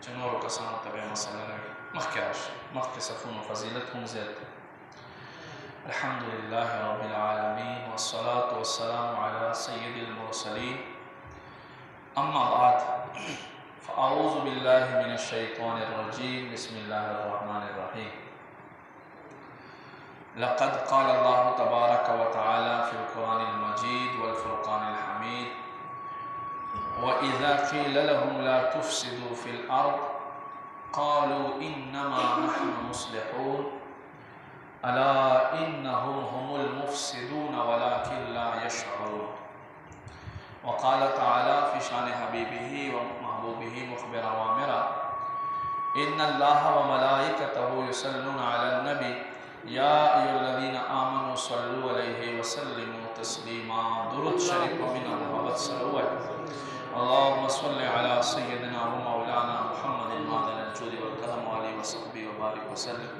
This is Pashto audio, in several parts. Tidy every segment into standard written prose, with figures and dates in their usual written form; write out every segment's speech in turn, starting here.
چې نورو کسانو ته بیا مسله نه وي. مخکې راشي، مخکې صفونو فضیلت هم زیات دی. الحمد لله رب العالمين والصلاة والسلام على سيد المرسلين. أما بعد فأعوذ بالله من الشيطان الرجيم. بسم الله الرحمن الرحيم. لقد قال الله تبارك وتعالى في القرآن المجيد والفرقان الحميد: وإذا قيل لهم لا تفسدوا في الأرض قالوا إنما نحن مصلحون ألا إنهم هم المفسدون ولكن لا يشعرون. وقال تعالى في شان حبيبه ومحبوبه مخبرا وامرا: إن الله وملائكته يصلون على النبي يا أيها الذين آمنوا صلوا عليه وسلموا تسليما. درود شریف من محبت صلوات. اللهم صل على سيدنا ومولانا محمد معدن الجود والكرم وعليه وصحبه وبارك وسلم.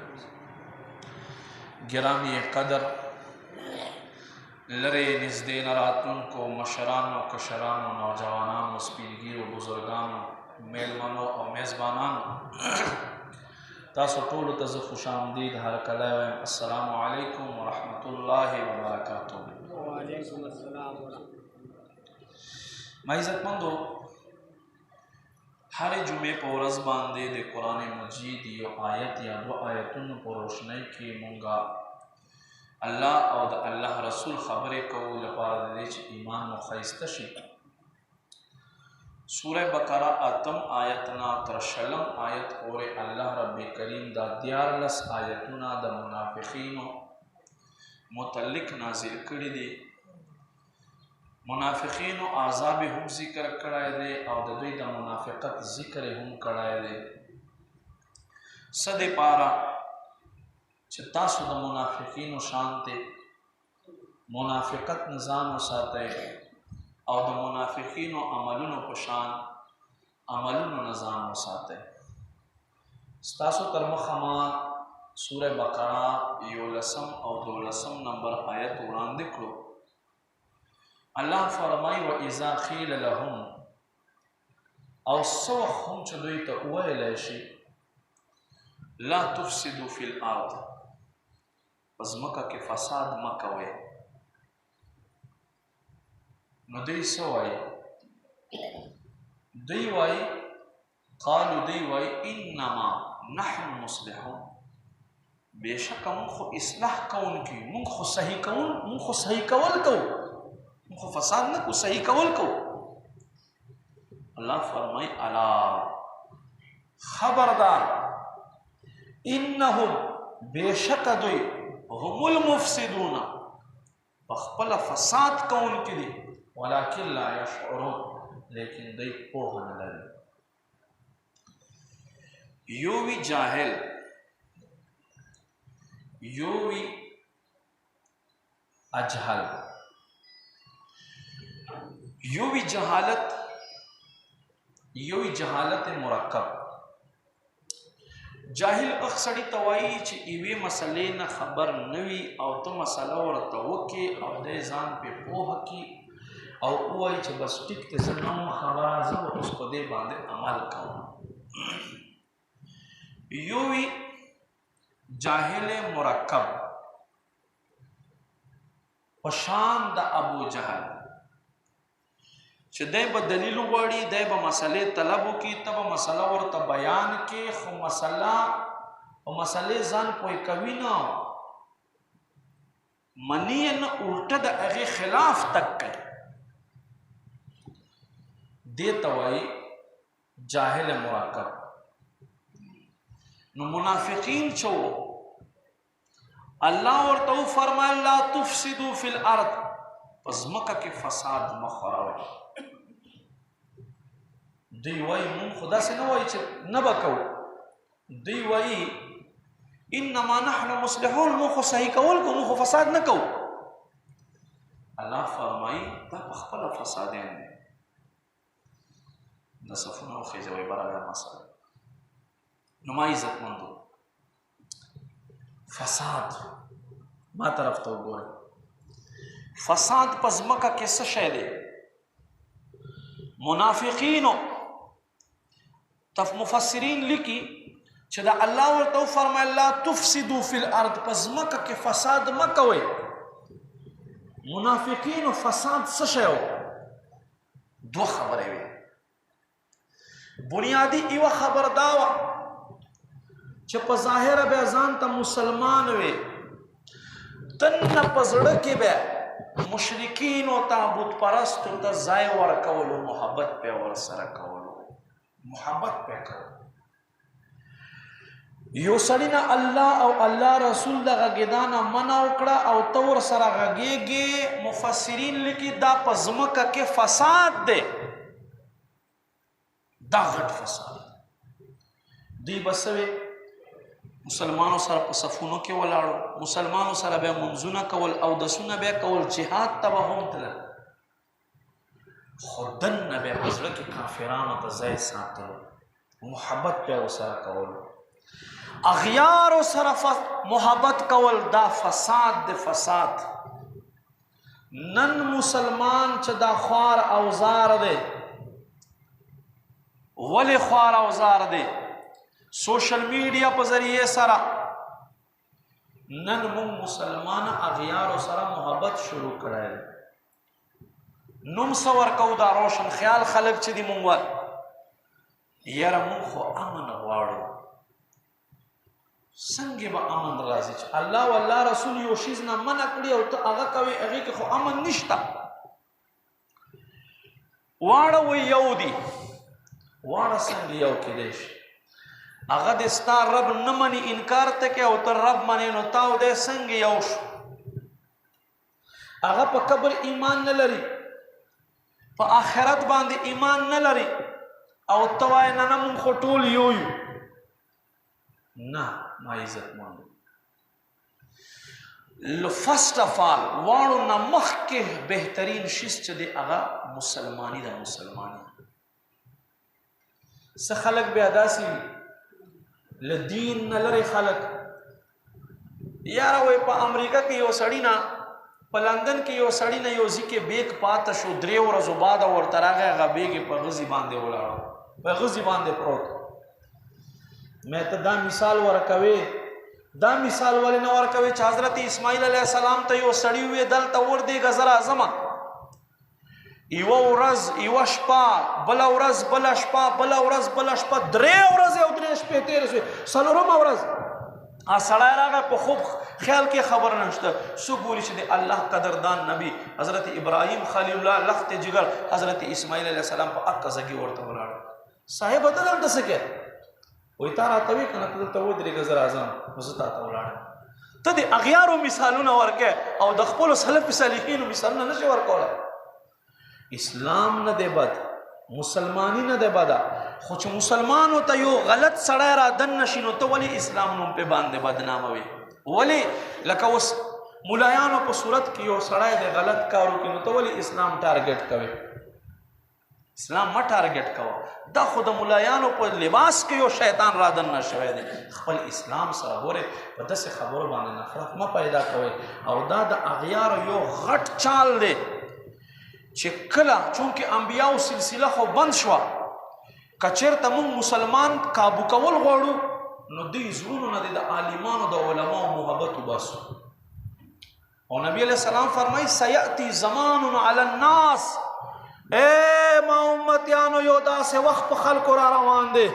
گرامی قدر لرے نزدین راتن کو مشرانو کشرانو نوجوانانو سپینگیرو بزرگانو میلمنو او میزبانانو تاسو ټولو ته زه خوش آمدید هرکلی وایم. السلام علیکم ورحمت الله وبرکاتہ. وعلیکم السلام ورحمت الله. ما عزتمندو، هر جمعې په ورځ باندې د قرآن مجید یو آیت یا دو آیتونو په روشنۍ کې مونږه الله او د الله رسول خبرې کوو لپاره د دې چې ایمان مو ښایسته شي. سوره بقره اتم آیت نه تر شلم آیت پورې الله رب کریم دا 14 آیتونه د منافقینو متعلق نازل کړي دي. منافقینو عذاب هم ذکر کړای دی او د دوی د منافقت ذکر هم کړای دی. څه دپاره چې تاسو د منافقینو شان ته منافقت نه ځان وساتئ او د منافقینو عملونو په شان عملونو نه ځان وساتئ. ستاسو تر مخه ما سوره بقره 11 او 12 نمبر آیت وړاندې کړو. الله فرمای: وَإِذَا قِيلَ لَهُمْ، او سو هم چې دوی ته وویلی شي لا تفسدوا فی الارض، په ځمکه کې فساد مه کوئ، نو دوی څه وایي؟ دوی وایي قالو دوی وایي انما نحن مصلحون، بېشکه مونږ خو اصلاح کوونکي، مونږ خو صحیح کول کوو، مونږ خو فساد نه کوو، صحیح کول کوو. الله فرمایي الا خبردار، انهم بېشکه دوی هم المفسدون په خپله فساد کوونکي دي، ولکن لا یشعرون، لیکن دوی پوهه نه لري. یو وی جاهل، یو وی اجهل. یو وی جهالت، یو وی جهالت مرکب. جاهل اخ سړی ته وایي چې یوې مسلې نه خبر نه وي او ته مسله ورته وکړې او دی ځان پرې پوهه کړي او ووایي چې بس ټیک دی زه نه وم خبره، زه به اوس په دې باندې عمل کوم. یو وي جاهل مرکب په شان د ابو جهل، چې دی به دلیل وغواړي، دی به مسلې طلب وکړي، ته به مسله ورته بیان کې، خو مسلې ځان پوه کوي نه، مني یې نه، الټه د هغې خلاف تک کوي. دې ته وایي جاهل مرکب. نو منافقین چې وو الله ورته وفرمایل لا تفسدوا فی الارض، په ځمکه کې فساد مه خوروئ. دوی وایي مونږ خو داسې نه وایي چې نه به کوو، دوی وایي انما نحن مصلحون، مونږ خو صحیح کول کوو، مونږ خو فساد نه کوو. الله فرمایي دا په خپله فسادیان دي. د صفونه وخېژوئ برابر مسله. نو ما عزتمندو، فساد ما طرف ته وګورئ. فساد په ځمکه کې څه شی دی؟ منافقینو مفسرین لیکي چې دا الله ورته فرمایي لا تفسدوا فی الارض، پس مکه کې فساد مه کوئ. منافقینو فساد څه شی و؟ دوه خبرې وې. بنیادی یوه خبر دا وه چې په ظاهره به ځان ته مسلمان وې، دننه په زړه کې به مشرکینو ته بت پرستو ته ځای ورکولو، محبت پې ورسره کولو، محبت پې کولو. یو سړی نه الله او الله رسول د غږېدا نه منع وکړه او ته ورسره غږېږې، مفسرین لیکي دا په ځمکه کې فساد دی، دا غټ فساد. دوی به څه وې؟ مسلمانو سره په صفونو کې ولاړو، مسلمانو سره به منځونه کول، اودسونه به کول، جهاد ته به هم تلل، خو دننه به په زړه کې کافرانو ته ځای ساتلو، محبت به ورسره کولو. اغیارو سره محبت کول دا فساد دی، فساد. نن مسلمان چې دا خوار اوزار دی، ولی خوار اوزار دی؟ سوشل میډیا په ذریعے سره نن مونږ مسلمان اغیارو سره محبت شروع کړی دی. نوم څه ورکو دا روشن خیال خلک چې دی مونږ ور یاره مونږ خو امن غواړو. څنګه به امن راځي چې الله والله رسول یو شیز نه منع کړي او ته هغه کوي، هغې کې خو امن نشته. واړه وی یو دي، واړه څنګه یو کېدی شي؟ هغه د ستا رب نه مني، انکار ته کوي، او ته رب منې، نو تا او دی څنګه یو شو؟ هغه په قبر ایمان نه لري، په آخرت باندې ایمان نه لري، او ته وایې نه نه مونږ خو ټول یو یو. نه ما عزت مند. فرسٹ آف آل واړو نه مخکې بهترین شیز چې دی هغه مسلماني ده. مسلماني څه خلک بیا داسې له دین نه لرې خلک، یاره وایي په امریکا کې یو سړي نه، په لندن کې یو سړي نه یو ځای کې بیګ پاته شو، 3 ورځو بعد ورته راغی، هغه بیګ یې په غزي باندې ولاړو، په غزي باندې پروت. میں ته دا مثال ورکوي، دا مثال ولې نه ورکوي چې حضرت اسماعیل علیه السلام ته یو سړي وویې دلته ورودېږه زه راځمه. یوه ورځ، یوه شپه، بله ورځ، بله شپه، بله ورځ، بله شپه، 3 ورځې او 3 شپې تېرې شوې. 4مه ورځ سړی راغی، په خوب خیال کې خبر نشته، څو ګوري چې د الله قدردان نبی حضرت ابراهیم خلیل الله لخت جگر حضرت اسماعیل علیه السلام په اکه ځګې ورته ولاړ. صاحب ته دلته څه کوې؟ وایي تا راته وایي که نه ته دلته ودرېږه زه راځم، نو زه تا ته ولاړم. ته د اغیارو مثالونه ورکې او د خپلو سلف صالحینو مثالونه نه شي ورکولی. اسلام نه دی بد، مسلمانی نه دی بده، خو چې مسلمانو ته یو غلط سړی را دننه شي نو ته ولې اسلام نوم پې باندې بدناموي؟ ولې لکه اوس ملایانو په صورت کې یو سړی دی غلط کار وکړي نو ته ولې اسلام ټارګټ کوې؟ اسلام ما ټارګټ کوه، دا خو د ملایانو په لباس کې یو شیطان را دننه شوی دی. خپل اسلام سره ګورئ، په داسې خبرو باندې نفرت مه پیدا کوئ. او دا د اغیارو یو غټ چال دی چې کله چونکې انبیاو سلسله خو بند شوه، که چېرته موږ مسلمان کابو کول غواړو نو دوی زړونو نه د عالمانو د علماو محبت وباسو. او نبی علیہ السلام فرمایي سیأتی زمان علی الناس، اے ما امتیانو یو داسې وخت په خلکو را روان دی،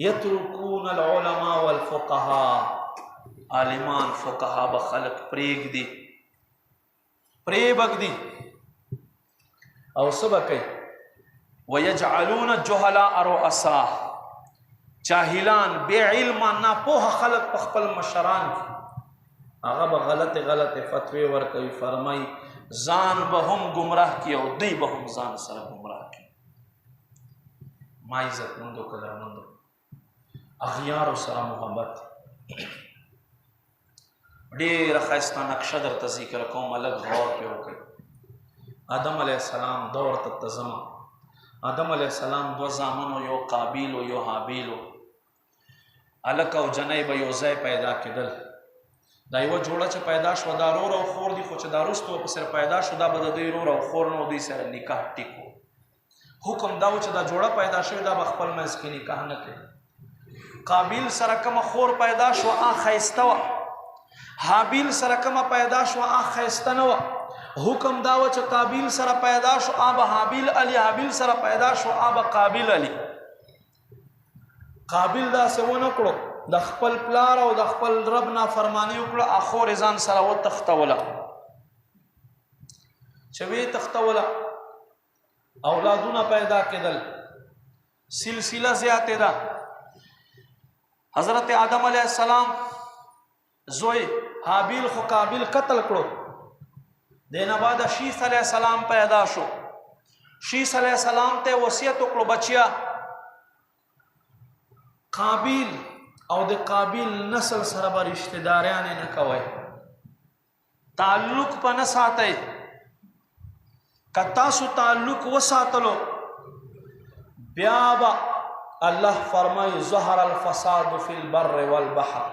یترکون العلماء والفقهاء، عالمان فقها به خلک پرېږدي، پرېږدي او څه به کوي؟ ویجعلون الجهلاء رؤساء، جاهلان بې علمه ناپوهه خلک په خپل مشران کې هغه به غلطې غلطې فتوې ورکوي. فرمایي ځان به هم ګمراه کړي او دوی به هم ځان سره ګمراه کړي. ما عزتمندو قدرمندو اغیارو سره محبت ډېره ښایسته نقشه درته ذکر کوم، لږ غور پرې وکړئ. آدم علیه السلام دور ته ځمه. آدم علیه السلام 2 زامن و، یو قابیل و یو حابیل و. هلک او جنۍ به یو ځای پیدا کېدل. دا یوه جوړه چې پیدا شوه دا رور او خور دي، خو چې دا وروسته ورپسې پیدا شو دا به د دوی رور او خور نه و، دوی سره نکاح ټیک و. حکم دا و چې دا جوړه پیدا شوې دا به خپل منځ کې نکاح نه کوي. قابیل سره کومه خور پیدا شوه هغه ښایسته وه، حابیل سره کومه پیدا شوه هغه ښایسته نه وه. حکم دا و چې قابیل سره پیدا شو هغه به حابیل علي، حابیل سره پیدا شو هغه به قابیل علي. قابیل داسې ونه کړو، د خپل پلار او د خپل رب نافرماني وکړه، خور یې ځان سره وتښتوله. چې ویې تښتوله اولادونه پیدا کېدل، سلسله زیاتې ده. حضرت آدم علیه السلام زوی حابیل خو قابیل قتل کړو. دینه بعد شیث علیه السلام پیدا شو. شیث علیه السلام ته وصیت وکړو بچیا قابیل او د قابیل نسل سره به رشتہ داریان نه کوئ، تعلق په نه ساتئ. که تاسو تعلق وساتلو بیا به الله فرمای ظهر الفساد فی البر والبحر،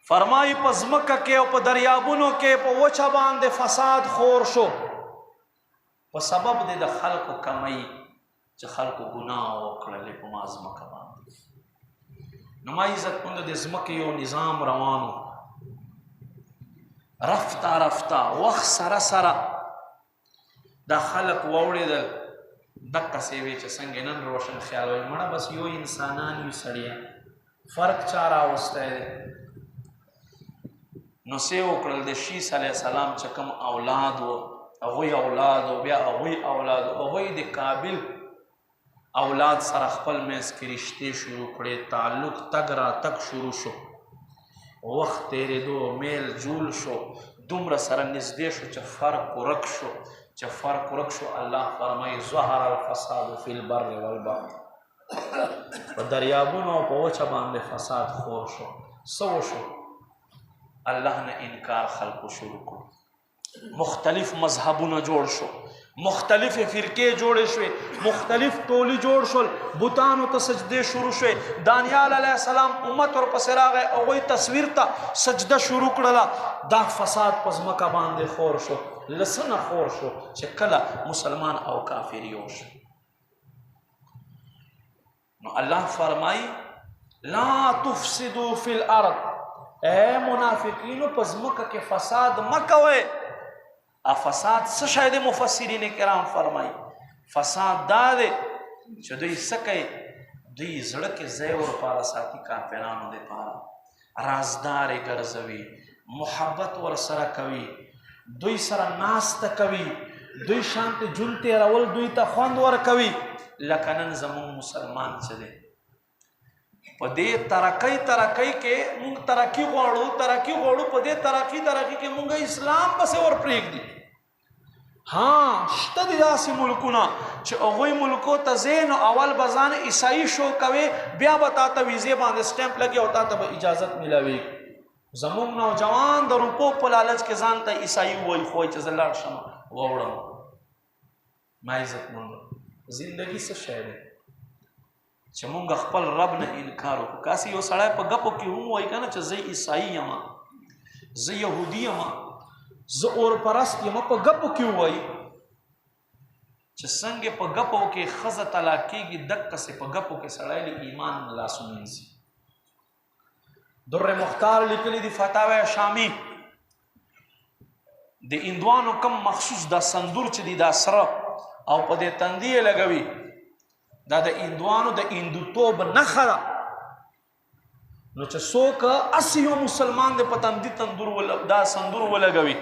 فرمای په ځمکه کې او په دریابونو کې په وچه باندې فساد خور شو په سبب د خلکو کمی چې خلکو ګناه وکړلې په ما ځمکه باندې. نو ما عزتمند د ځمکې یو نظام روانو، رفته رفته وخت سره سره دا خلق واوړېدل. دقسې وې چې څنګه نن روشن خیال وایي مړه بس یو انسانان یو سړیه، فرق چا راوستی دی. نو څه وکړل د شیث علیه السلام چې کوم اولاد و هغوی اولاد و بیا هغوی اولاد و هغوی د قابل اولاد سره خپل منځ کې رشتې شروع کړې، تعلق تګ را تګ شروع شو. وخت تیرېدو میل جول شو، دومره سره نږدې شو چې فرق ورک شو. چې فرق ورک شو الله فرمایي ظهر الفساد فی البر والبحر، په دریابونو او په وچه باندې فساد خور شو. څه وشو؟ الله نه انکار خلقو شروع کړو، مختلف مذهبونه جوړ شو، مختلف فرقې جوړې شوې، مختلف ټولي جوړ شول، بوتانو ته سجدې شروع شوې. دانیال علیه السلام امت ورپسې راغی، هغوی تصویر ته سجده شروع کړله. دا فساد په ځمکه باندې خور شو. لسنه خور شو چې کله مسلمان او کافر یو شو. نو الله فرمایي لا تفسدوا فی الارض، اے منافقینو په ځمکه کې فساد مه کوئ. فساد څه شی دی؟ مفسرین کرام فرمایي فساد دا دی چې دوی څه کوي، دوی زړه کې ځای ورپاره ساتي کافرانو دپاره، رازدار یې ګرځوي، محبت ورسره کوي، دوی سره ناسته کوي، دوی شانته جون تېرول دوی ته خوند ورکوي. لکه نن زموږ مسلمان چې دی په دې ترقۍ کې مونږ ترقي غواړو په دې ترقي کې مونږ اسلام پسې ور پرېږدي. ها شته دي داسې ملکونه چې هغوی ملکو ته ځې نو اول به ځان عیسائی شو کوې، بیا به تا ته ویزې باندې سټمپ لګي او تا ته به اجازت میلاوي. زموږ نوجوان د روپو په لالچ کې ځان ته عیسائی وایي، خو چې زه لاړ شم واوړم. ما عزتمندو زندګي څه شی دی چې مونږ خپل رب نه انکار وکړو؟ کاسې یو سړی په ګپو کې هم وایي که نه چې زه عیسائی یم، زه یهودي یم، زه اور پرست یم، په ګپو کې وایي چې څنګه په ګپو کې ښځه طلاق کېږي دقسې په ګپو کې سړی له ایمان نه لاس ومینځي. در مختار لیکلی دی فتاوی شامی د هندوانو کم مخصوص دا سندور چې دی دا سره او په دې تندي یې لګوي، دا د هندوانو د هندوتوب نښه ده. نو چې څوک اسی یو مسلمان دی په تندي دا سندور ولګوي،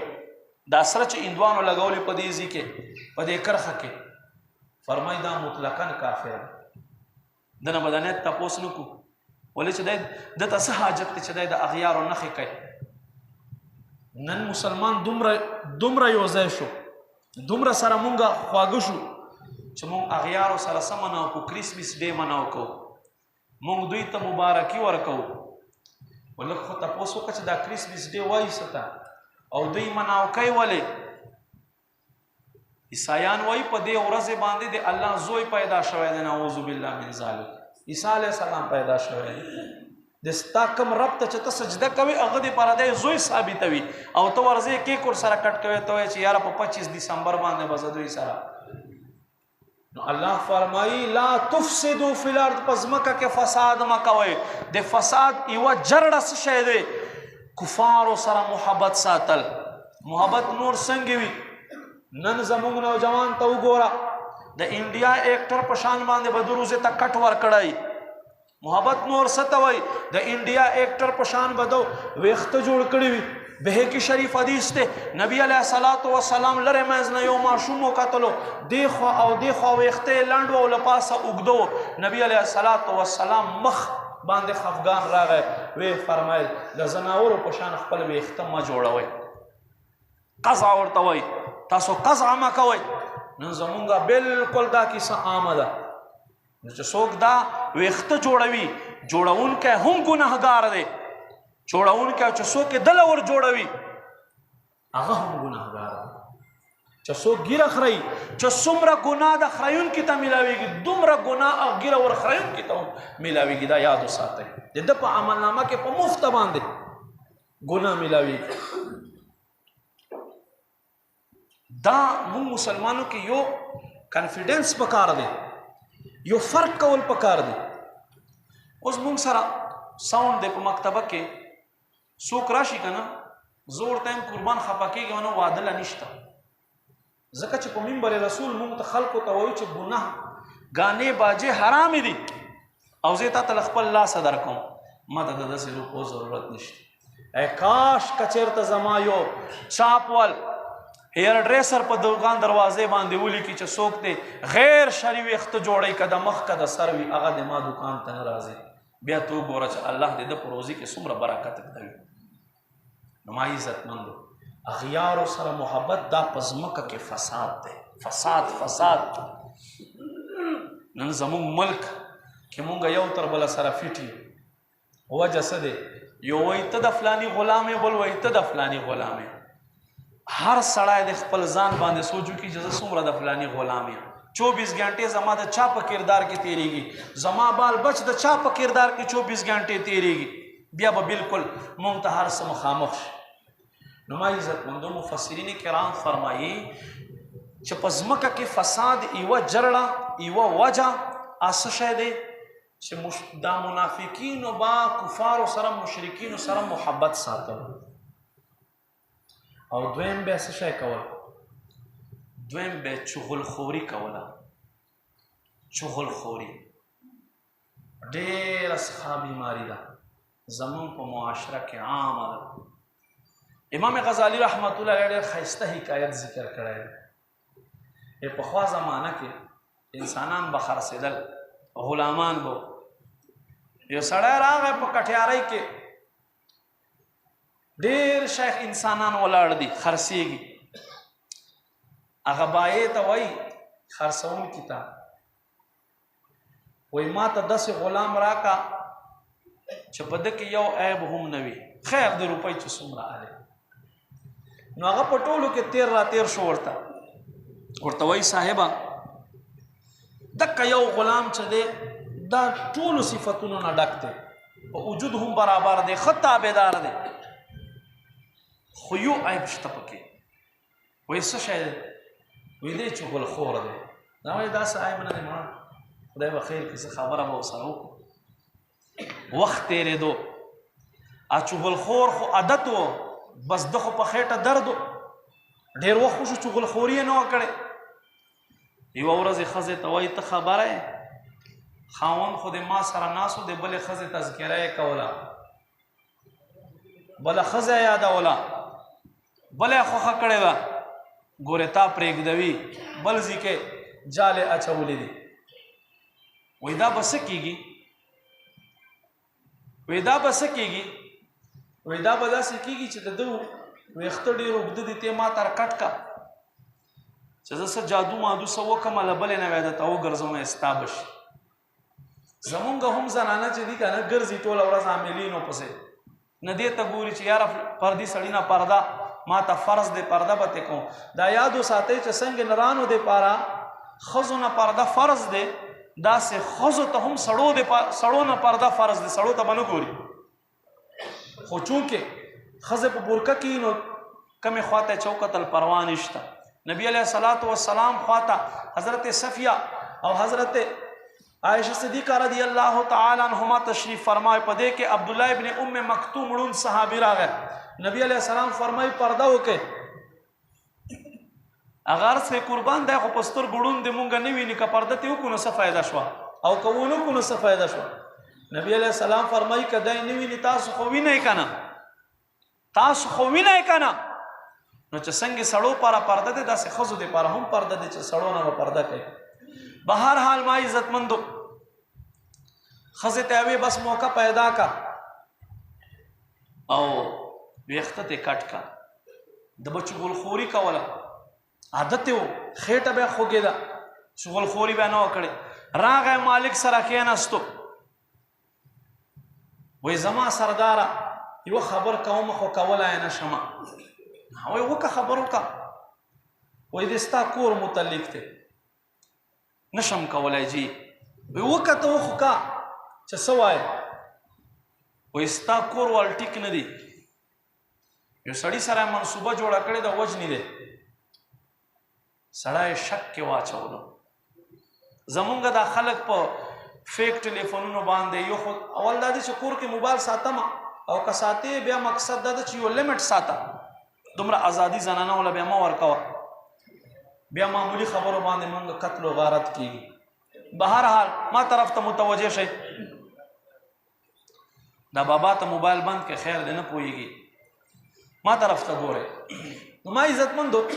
دا سره چې هندوانو لګولې په دې ځای کې په دې کرښه کې، فرمایي دا مطلقاً کافر دی. دنه به د نیت تپوس نه کړو ولې چې دی دته څه حاجت دی چې دی د اغیارو نښې کوي. نن مسلمان دومره یو ځای شو، دومره سره مونږ خواږه شو چې مونږ اغیارو سره څه مناو کړو؟ کرسمس ډے مناو کوو، مونږ دوی ته مبارکي ورکوو. ولږ خو تپوس وکړه چې دا کرسمس ډے وایي څه ته او دوی مناو کوي ولې؟ عیسایان وایي په دې ورځې باندې د الله زوی پیدا شوی دی، نعوذ بالله من ذلک. عیسی علیه السلام پیدا شوی دی. د ستا کوم رب ته چې ته سجده کوې هغه دپاره دی زوی ثابتوي او ته ورځې کیک ورسره کټ کوې، ته وایې چې یاره په 25 دسمبر باندې به زه دوی سره الله فرمائی لا تفسدوا فی الارض، پس مکہ کے فساد مکوئے. دے فساد ایوہ جرڑس شہدے کفار سر محبت ساتل. محبت نور سنگوی نن زمونگ نوجوان تو گورا دا انڈیا ایکٹر پشان باندے بدروزے تا کٹ ور کڑائی. محبت نور ستوئی دا انڈیا ایکٹر پشان بدو ویخت جوڑ کڑیوی. بہیکی شریف حدیث تے نبی علیہ السلام لرے میزن یو معشومو قتلو دیخوا او دیخوا ویختے لنڈو او لپاسا اگدو. نبی علیہ السلام مخ باندے خفگان را گئے. وی فرمائل لزناورو پشان خپل ویخت ما جوڑوئی قضا ورطوئی تاسو قضا ما کوئی. نن زمونگا بالکل دا کسا آمدہ چه سوک دا ویخت جوڑوی جوڑون کے ہم گناہگار دے. جوڑون کے چه سوک دلور جوڑوی آغا ہم گناہگار دے. چه سوک گیر اخرائی چه سمرا گناہ دا خرائیون کی تا ملاوی گی دمرا گناہ گیر اور خرائیون کی تا ملاوی گی. دا یادو ساتے دے دا پا عمل نامہ کے پا مفت باندے گناہ ملاوی گی. دا مون مسلمانوں کی یو کنفیڈنس پکار دے یو فرق کول پکار دے. اس مون سرا ساؤنڈ دے پا مکتبہ کے سوک راشی کنا زور تیم قربان خپا کی گا انہوں وعدلہ نشتا. زکا چھ پا منبر رسول مون تا خلقو تا ویو چھ گناہ گانے باجے حرامی دی او زیتا تلخ اللہ صدر کن مدد دا سے روکو ضرورت نشتی. اے کاش کچیر تا زمایو چاپ وال ہیر ڈریسر پا دکان دروازے باندے اولی کی چھ سوکتے غیر شریوی اخت جوڑی کدا مخ کدا سروی اغا دے ما دکان تا نرازے بیا تو گورا چھ اللہ دے دا پروزی کے سمر برکت دوی. نمائی عزت مندو اغیار و سر محبت دا پزمکہ کے فساد دے. فساد نن زمون ملک کہ مونگا یو تر بلا سر فیٹی وجہ سدے یو ویتد افلانی غلامے بل ویتد افلانی غلامے. ہر سڑائے دے خپل زان باندے سوچو کی جزا سمرہ دا فلانی غلامی 24 گھنٹے زما دا چاپ کردار کی تیرے گی زما بال بچ دا چاپ کردار کی 24 گھنٹے تیرے گی. بیا با بالکل منتحر سے مخامخ. نمائی عزت مندو مفسرین کرام فرمائی چپزمکہ کے فساد ایوہ جرڑا ایوہ وجہ آسشہ دے دا منافقین و با کفار و سرم مشرکین و سرم محبت ساتا. او دویم بے سشای کولا دویم بے چغل خوری کولا. چغل خوری دیر اسخا بیماری دا زمون پا معاشرہ کے عام آدھا. امام غزالی رحمت اللہ علیہ خیستہ حکایت ذکر کرائے. اے پخوا زمانہ کے انسانان بخار سیدل غلامان بو یہ سڑای راغ ہے پا کٹیارائی کے دیر شیخ انسانان ولاڑ دی خرسی گی اغبائے تا وی خرسون کی تا وی ما تا 10 غلام راکا چپدک یو عیب ہم نوی خیر دے روپای چو سمرا آلے. نو اغا پٹولو کے تیر را تیر شو ورطا وی صاحبہ دکا یو غلام چا دے دا طول صفتونو نا ڈکتے وجود ہم برابر دے خطا بیدار دے خیو عیب شتا پکے ویسا شاید ویدے چگل خور دے ناوی دا سا عیب ندے مان خدای بخیر کسی خبر با سنو وقت تیرے دو آ چگل خور خو عدد و بس دخو پا خیٹا دردو دیر وقت خوشو چگل خوری نو کرے. یو ورز خزے توائی تا خبر ہے خاون خود ما سر ناسو دے بلے خزے تذکرہ کولا بلا خزے یادا اولا بلے خوخا کڑے دا گورے تا پریگ دوی بلزی کے جالے اچھا بولی دی. ویدہ بسکی گی ویدہ بدا سکی گی چھ دو ویخت ڈیر اگد دیتے ما تر کٹ کا چھ سا جادو مادو سا وکم علا بلے نویدہ تا وہ گرزو میں استابش زمونگا ہم زنانا چھ دی کا نا گرزی ٹولا ورز عاملینو پسے ندیتا گوری چھ یارا پردی سڑینا پردہ ما تا فرض دے پردہ بتے کون دا یادو ساتے چھ سنگ نرانو دے پارا خزو نا پردہ فرض دے دا سے خزو تا ہم سڑو نا پردہ فرض دے سڑو تا بنو گوری خو چونکہ خزے پا برکا کینو کمی خواتے چوکت الپروانشتا. نبی علیہ السلام خواتا حضرت صفیہ او حضرت عائشہ صدیقہ رضی اللہ تعالی عنہما تشریف فرمائے پدے کہ عبداللہ ابن ام مکتوم رون صحابی را گئے نبی علیہ السلام فرمائی پردہ ہو کے اگر سے قربان دے خو پستر گڑون دے مونگا نوی نکا پردہ تیو کنو سا فائدہ شوا او کونو کنو سا فائدہ شوا نبی علیہ السلام فرمائی کہ دائی نوی نی تاسو خوی نہیں کنا تاسو خوی نہیں کنا نو چا سنگی سڑو پارا پردہ دے دا سے خزو دے پارا ہم پردہ دے چا سڑو نا پردہ کئی بہر حال ما عزت مندو خزے تیوی بس موقع پیدا کا او ویختت کٹ کا دبا چگل خوری کا والا عادت ہو خیٹا بے خوگی دا چگل خوری بے نو کڑے راغ مالک سرا کینستو وی زما سردارا یو خبر قوم خو کولا اینا شما وی وکا خبرو کا وی دستا کور متعلق تے نشم کولا جی وی وکا تو خو کا چا سوائے وی استا کور والٹک ندی یو سڑی سرا منصوبہ جوڑا کڑے دا وجنی دے سڑای شک کے واچولو زمونگا دا خلق پا فیک ٹیلیفونونو باندے یو خود اول دادی چه کور کے موبایل ساتا ما او کا ساتے بیا مقصد دادا چه یو لیمٹ ساتا دمرا آزادی زنانا والا بیا ما ورکوا بیا معمولی خبرو باندے مونگا قتل و غارت کی بہرحال ما طرف تا متوجہ شئی دا بابا تا موبایل بند کے خیر دینا پوئی گی ما طرف تا گورے ما عزت مندو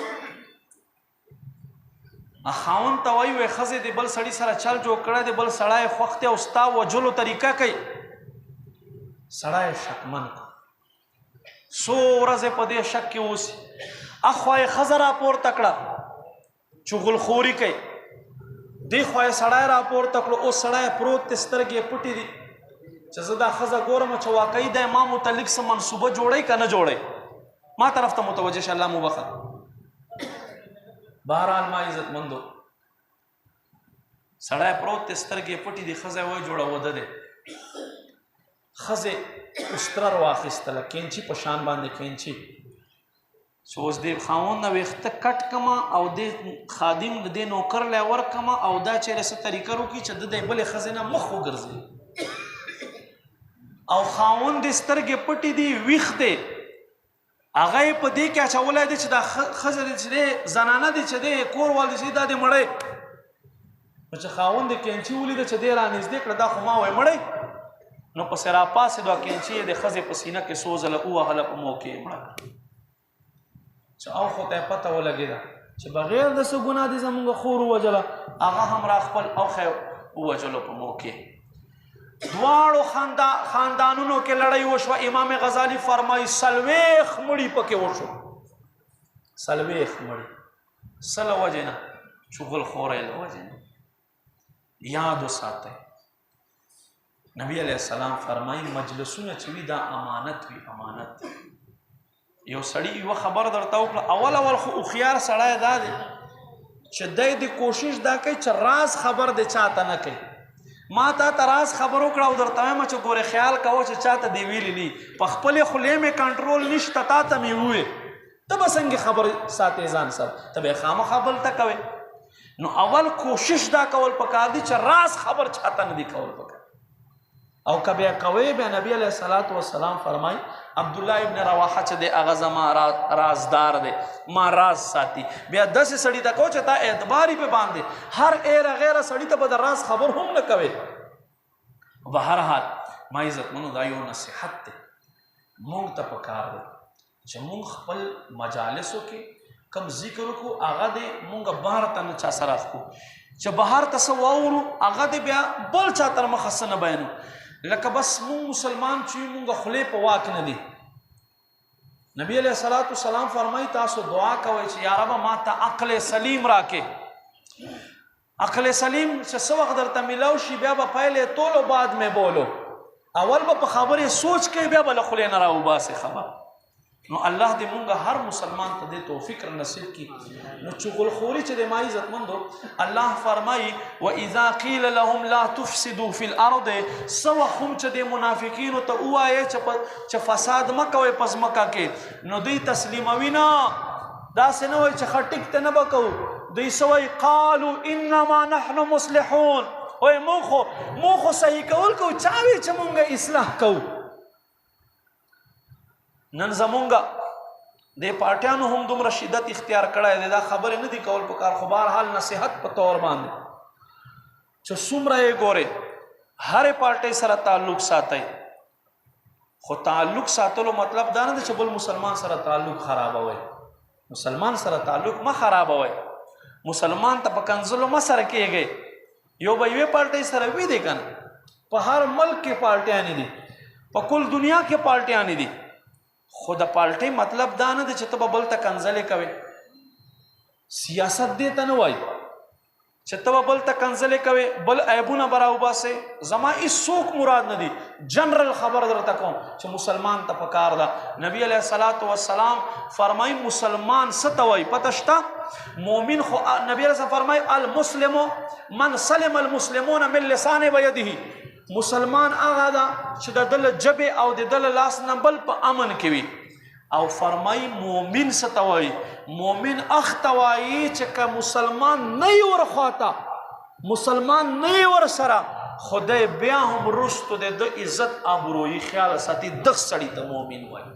خاون توائی وی خزے دے بل سڑی سرا چل جو کڑا دے بل سڑائے خوختے استا و جلو طریقہ کئی سڑائے شکمن کو سو رز پدے شک کے اوسی اخواہ خزرہ پور تکڑا چگل خوری کئی دے خواہ سڑائے را پور تکڑا او سڑائے پروت تسترگی پٹی دی چزدہ خزہ گورم چواقعی دے ما متعلق سے منصوبہ جوڑے کا نہ جوڑے ما طرف تا متوجہ شاء اللہ مبخر بہرحال ما عزت مندو سڑائے پروت تسترگی پٹی دی خزہ وی جوڑا ودہ دے خزے استرار واخستلا کینچی پشان باندے کینچی سوز دے خاون نو اخت کٹ کما او دے خادم دے نوکر لے ور کما او دا چیرے سے طریقہ رو کی چد دے بلے خزے نا مخو گرزی او خاون دے سترگی پٹی دی ویخ دے آغای پا دے کیا چاولا دے چھ دا خزر دے چھ دے زنانا دے چھ دے کور وال دے چھ دا دے مڑے چھ خاون دے کینچی ولی دے چھ دے رانیز دے کڑا دا خماوے مڑے نو پس را پاس دو کینچی دے خزر پسینہ کے سوزل او اغلا پا موکے مڑا چھ او خود اے پتہ ہو لگے دا چھ بغیر دا سو گناہ دے زمونگا خور ہوا جلا آغا ہم را خپل او خیر ہوا جلو پا موکے دوارو خاندانونو کے لڑائی وشو امام غزالی فرمائی سلویخ مڑی پکے وشو سلویخ مڑی سل وجنا چغل خورے لوجنا یادو ساتے نبی علیہ السلام فرمائی مجلسون چوی دا امانت وی امانت یو سڑی یو خبر درتا وکړه اول خو اخیار سړی دا دی چې دای دی کوشش دا کوي چې راز خبر دی چاته نه کوي ما تا تراز خبر وکړه او درته وایم چې ګوره خیال کوه چې چاته دی ویلی نی په خپلې خولې مې کنټرول نشته تا ته مې ووې ته به څنګه خبر ساتې ځان سره ته به یې خامخا بلته کوې نو اول کوشش دا کول پکار دی چې راز خبر چاته نه دی کول پکار او که بیا کوې بیا نبی علیه الصلاة والسلام فرمای عبداللہ ابن رواحہ چه دے اغازہ ما رازدار دے ما راز ساتی بیا دس سڑی تا کو چه تا اعتباری پہ باندے ہر ایر غیر سڑی تا بدر راز خبر ہم نکوے بہرحال ما عزت منو دایو نصیحت تے مونگ تا پکار دے چه مونگ خپل مجالسو کے کم ذکر کو آغا دے مونگ بہر تا نچا سراف کو چه بہر تسواورو آغا دے بیا بل چا تر مخصن بینو لکه بس مون مسلمان چوی مونگا خلی پا واک ندی نبی علیہ السلام فرمائی تاسو دعا کوئی چی یا رب ما تا عقل سلیم راکے عقل سلیم چی سو وقت در تا ملاو شی بیا با پہلے تولو بعد میں بولو اول با خبر سوچ کے بیا با لخلی نراو باس خبر نو اللہ دے مونگا ہر مسلمان تا دے توفیق نصیب کی نو چغل خوری چے دے مائی عزت مندو اللہ فرمائی وَإِذَا قِيلَ لَهُمْ لَا تُفْسِدُوا فِي الْأَرْضِ سوخم چے دے منافقینو تا او آئے چے فساد مکوے پز مکا کے نو دی تسلیموینا دا سے نوے چے خٹک تے نبکو دوی سوی قالو انما نحن مصلحون وای موخو صحیح کول کو چاوی چې مونږه اصلاح کو. نن زمونږه د پارټیانو هم دومره شدت اختیار کړی دی دا خبرې نه دي کول پکار خو بهرحال نصیحت په طور باندې چې څومره یې ګورې هرې پارټۍ سره تعلق ساتئ خو تعلق ساتلو مطلب دا نه دی چې بل مسلمان سره تعلق خرابوئ. مسلمان سره تعلق مه خرابوئ. مسلمان ته په کنځلو مه سره کېږئ. یو به یوې پارټۍ سره وي دی که نه په هر ملک کې پارټیانې دي په کل دنیا کې پارټیانې دي خو د پارټۍ مطلب دا نه دی چې ته به بل ته کنځلې کوې. سیاست دې ته نه وایي چې ته به بل ته کنځلې کوې بل عیبونه به راوباسې. زما هېڅوک مراد نه دي جنرل خبر درته کوم چې مسلمان ته پکار ده. نبی علیه الصلاة والسلام فرمایي مسلمان څه ته وایي پته شته؟ مؤمن خو نبی علیه السلام فرمایي المسلم من سلم المسلمون من لسانه و یده. مسلمان هغه ده چې د دل جبې او د دل لاس نه بل په امن کې وي. او فرمای مومن څه ته وایي؟ مومن هغه ته وایي چې که مسلمان نه یې ورخواته مسلمان نه یې ورسره خدای بیا هم رستو د ده عزت آبرویي خیال ساتي دغه سړي ته مومن وایي.